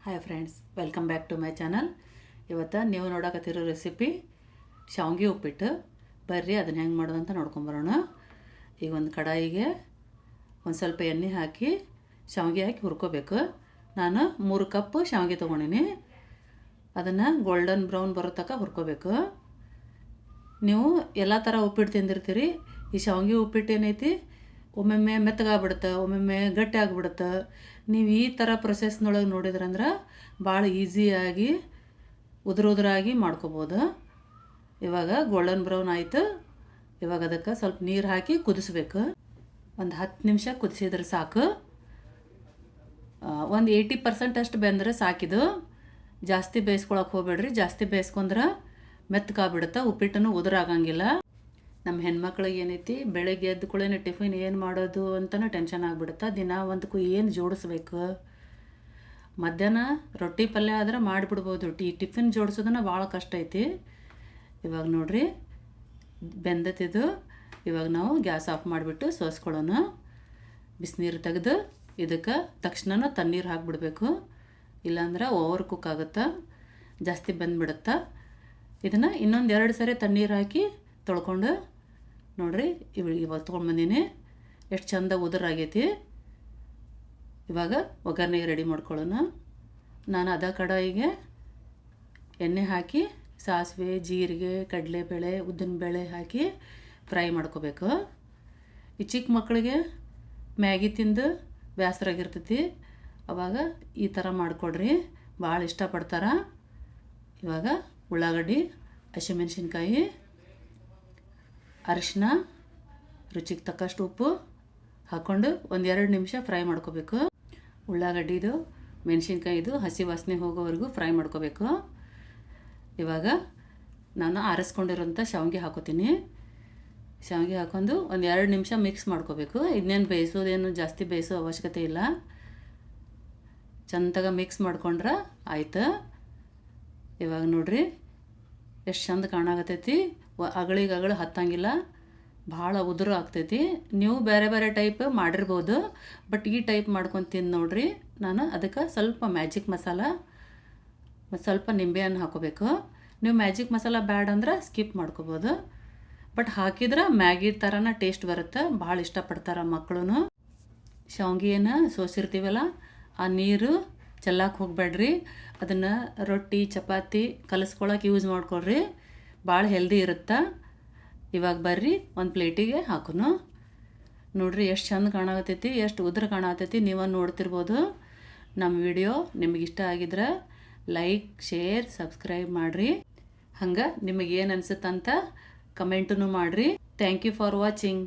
Hi friends, welcome back to my channel. ಇವತ್ತು ನೀವು ನೋಡಕತ್ತಿರೋ recipe ಶಾವಿಗೆ ಉಪ್ಪಿಟ್ಟು. ಬರ್ರಿ ಅದನ್ನು ಹೆಂಗೆ ಮಾಡೋದು ಅಂತ ನೋಡ್ಕೊಂಬರೋಣ. ಈಗ ಒಂದು ಕಡಾಯಿಗೆ ಒಂದು ಸ್ವಲ್ಪ ಎಣ್ಣೆ ಹಾಕಿ ಶಾವಿಗೆ ಹಾಕಿ ಹುರ್ಕೋಬೇಕು. ನಾನು 3 ಕಪ್ ಶಾವಿಗೆ ತೊಗೊಂಡಿನಿ. ಅದನ್ನು ಗೋಲ್ಡನ್ ಬ್ರೌನ್ ಬರೋ ತನಕ ಹುರ್ಕೋಬೇಕು. ನೀವು ಎಲ್ಲ ಥರ ಉಪ್ಪಿಟ್ಟು ತಿಂದಿರ್ತೀರಿ. ಈ ಶಾವಿಗೆ ಉಪ್ಪಿಟ್ಟು ಏನೈತಿ, ಒಮ್ಮೊಮ್ಮೆ ಮೆತ್ತಗಾಗ್ಬಿಡುತ್ತೆ, ಒಮ್ಮೊಮ್ಮೆ ಗಟ್ಟಿ ಆಗಿಬಿಡುತ್ತೆ. ನೀವು ಈ ಥರ ಪ್ರೊಸೆಸ್ನೊಳಗೆ ನೋಡಿದ್ರಂದ್ರೆ ಭಾಳ ಈಸಿಯಾಗಿ ಉದುರಾಗಿ ಮಾಡ್ಕೋಬೋದು. ಇವಾಗ ಗೋಲ್ಡನ್ ಬ್ರೌನ್ ಆಯಿತು. ಇವಾಗ ಅದಕ್ಕೆ ಸ್ವಲ್ಪ ನೀರು ಹಾಕಿ ಕುದಿಸ್ಬೇಕು. ಒಂದು 10 ನಿಮಿಷ ಕುದಿಸಿದ್ರೆ ಸಾಕು. ಒಂದು 80% ಅಷ್ಟು ಬೆಂದರೆ ಸಾಕಿದು. ಜಾಸ್ತಿ ಬೇಯಿಸ್ಕೊಳಕ್ಕೆ ಹೋಗ್ಬೇಡ್ರಿ. ಜಾಸ್ತಿ ಬೇಯಿಸ್ಕೊಂಡ್ರೆ ಮೆತ್ತಗಾಗ್ಬಿಡುತ್ತೆ, ಉಪ್ಪಿಟ್ಟನ್ನು ಉದುರಾಗಂಗಿಲ್ಲ. ನಮ್ಮ ಹೆಣ್ಮಕ್ಳಿಗೆ ಏನೈತಿ, ಬೆಳಗ್ಗೆ ಎದ್ದು ಕೂಡಲೇ ಟಿಫಿನ್ ಏನು ಮಾಡೋದು ಅಂತಲೂ ಟೆನ್ಷನ್ ಆಗಿಬಿಡುತ್ತೆ. ದಿನ ಒಂದಕ್ಕೂ ಏನು ಜೋಡಿಸ್ಬೇಕು. ಮಧ್ಯಾಹ್ನ ರೊಟ್ಟಿ ಪಲ್ಯ ಆದ್ರೆ ಮಾಡಿಬಿಡ್ಬೋದು. ಟಿಫಿನ್ ಜೋಡಿಸೋದನ್ನ ಭಾಳ ಕಷ್ಟ ಐತಿ. ಇವಾಗ ನೋಡಿರಿ ಬೆಂದತಿದ್ದು. ಇವಾಗ ನಾವು ಗ್ಯಾಸ್ ಆಫ್ ಮಾಡಿಬಿಟ್ಟು ಸೋಸ್ಕೊಳ್ಳೋಣ. ಬಿಸಿನೀರು ತೆಗೆದು ಇದಕ್ಕೆ ತಕ್ಷಣ ತಣ್ಣೀರು ಹಾಕಿಬಿಡ್ಬೇಕು. ಇಲ್ಲಾಂದ್ರೆ ಓವರ್ ಕುಕ್ ಆಗುತ್ತೆ, ಜಾಸ್ತಿ ಬೆಂದ್ಬಿಡುತ್ತೆ. ಇದನ್ನು ಇನ್ನೊಂದು 2 ಸರಿ ತಣ್ಣೀರು ಹಾಕಿ ತೊಳ್ಕೊಂಡು ನೋಡಿರಿ. ಇವಾಗ ತೊಗೊಂಡು ಬಂದೀನಿ. ಎಷ್ಟು ಚಂದ ಉದುರಾಗೈತಿ. ಇವಾಗ ಒಗ್ಗರಣೆಗೆ ರೆಡಿ ಮಾಡ್ಕೊಳ್ಳೋಣ. ನಾನು ಅದ ಕಡಾಯಿಗೆ ಎಣ್ಣೆ ಹಾಕಿ ಸಾಸಿವೆ, ಜೀರಿಗೆ, ಕಡಲೆಬೇಳೆ, ಉದ್ದಿನಬೇಳೆ ಹಾಕಿ ಫ್ರೈ ಮಾಡ್ಕೋಬೇಕು. ಈ ಚಿಕ್ಕ ಮಕ್ಕಳಿಗೆ ಮ್ಯಾಗಿ ತಿಂದು ಬೇಸರಾಗಿರ್ತೈತಿ. ಅವಾಗ ಈ ಥರ ಮಾಡಿಕೊಡ್ರಿ, ಭಾಳ ಇಷ್ಟಪಡ್ತಾರೆ. ಇವಾಗ ಉಳ್ಳಾಗಡ್ಡಿ, ಹಸಿಮೆಣ್ಸಿನ್ಕಾಯಿ, ಅರಿಶಿನ, ರುಚಿಗೆ ತಕ್ಕಷ್ಟು ಉಪ್ಪು ಹಾಕ್ಕೊಂಡು ಒಂದು 2 ನಿಮಿಷ ಫ್ರೈ ಮಾಡ್ಕೋಬೇಕು. ಉಳ್ಳಾಗಡ್ಡಿದು, ಮೆಣಸಿನ್ಕಾಯಿದು ಹಸಿ ವಾಸನೆ ಹೋಗೋವರೆಗೂ ಫ್ರೈ ಮಾಡ್ಕೋಬೇಕು. ಇವಾಗ ನಾನು ಆರಿಸ್ಕೊಂಡಿರೋಂಥ ಶಾವಿಗೆ ಹಾಕೋತೀನಿ. ಶಾವಿಗೆ ಹಾಕೊಂಡು ಒಂದು 2 ನಿಮಿಷ ಮಿಕ್ಸ್ ಮಾಡ್ಕೋಬೇಕು. ಇದನ್ನೇನು ಬೇಯಿಸೋದೇನು ಜಾಸ್ತಿ ಬೇಯಿಸೋ ಅವಶ್ಯಕತೆ ಇಲ್ಲ. ಚಂದಾಗ ಮಿಕ್ಸ್ ಮಾಡ್ಕೊಂಡ್ರೆ ಆಯ್ತು. ಇವಾಗ ನೋಡಿರಿ ಎಷ್ಟು ಚಂದ ಕಾಣಾಕತ್ತೈತಿ. ಅಗಳಿಗಗಳು ಹತ್ತಂಗಿಲ್ಲ, ಭಾಳ ಉದುರು ಆಗ್ತೈತಿ. ನೀವು ಬೇರೆ ಬೇರೆ ಟೈಪ್ ಮಾಡಿರ್ಬೋದು, ಬಟ್ ಈ ಟೈಪ್ ಮಾಡ್ಕೊಂಡು ತಿಂದು ನೋಡಿರಿ. ನಾನು ಅದಕ್ಕೆ ಸ್ವಲ್ಪ ಮ್ಯಾಜಿಕ್ ಮಸಾಲ ಮತ್ತು ಸ್ವಲ್ಪ ನಿಂಬೆಹಣ್ಣು ಹಾಕೋಬೇಕು. ನೀವು ಮ್ಯಾಜಿಕ್ ಮಸಾಲ ಬ್ಯಾಡ್ ಅಂದ್ರೆ ಸ್ಕಿಪ್ ಮಾಡ್ಕೋಬೋದು, ಬಟ್ ಹಾಕಿದ್ರೆ ಮ್ಯಾಗಿ ಥರನ ಟೇಸ್ಟ್ ಬರುತ್ತೆ. ಭಾಳ ಇಷ್ಟಪಡ್ತಾರೆ ಮಕ್ಕಳು. ಶಾವಿಗೆನ ಸೋಸಿರ್ತೀವಲ್ಲ, ಆ ನೀರು ಚೆಲ್ಲಕ್ಕೆ ಹೋಗಬೇಡ್ರಿ. ಅದನ್ನು ರೊಟ್ಟಿ, ಚಪಾತಿ ಕಲಿಸ್ಕೊಳಕ್ಕೆ ಯೂಸ್ ಮಾಡ್ಕೊಳ್ರಿ. ಭಾಳ ಹೆಲ್ದಿ ಇರುತ್ತೆ. ಇವಾಗ ಬರ್ರಿ ಒಂದು ಪ್ಲೇಟಿಗೆ ಹಾಕೋನು. ನೋಡಿರಿ ಎಷ್ಟು ಚಂದ ಕಾಣಾಕತ್ತೈತಿ, ಎಷ್ಟು ಉದ್ರ ಕಾಣಾಕತ್ತೈತಿ. ನೀವು ನೋಡ್ತಿರ್ಬೋದು. ನಮ್ಮ ವಿಡಿಯೋ ನಿಮಗೆ ಇಷ್ಟ ಆಗಿದ್ರೆ ಲೈಕ್, ಶೇರ್, ಸಬ್ಸ್ಕ್ರೈಬ್ ಮಾಡಿರಿ. ಹಂಗೆ ನಿಮಗೇನು ಅನ್ಸುತ್ತಂತ ಕಮೆಂಟೂ ಮಾಡಿರಿ. Thank you for watching.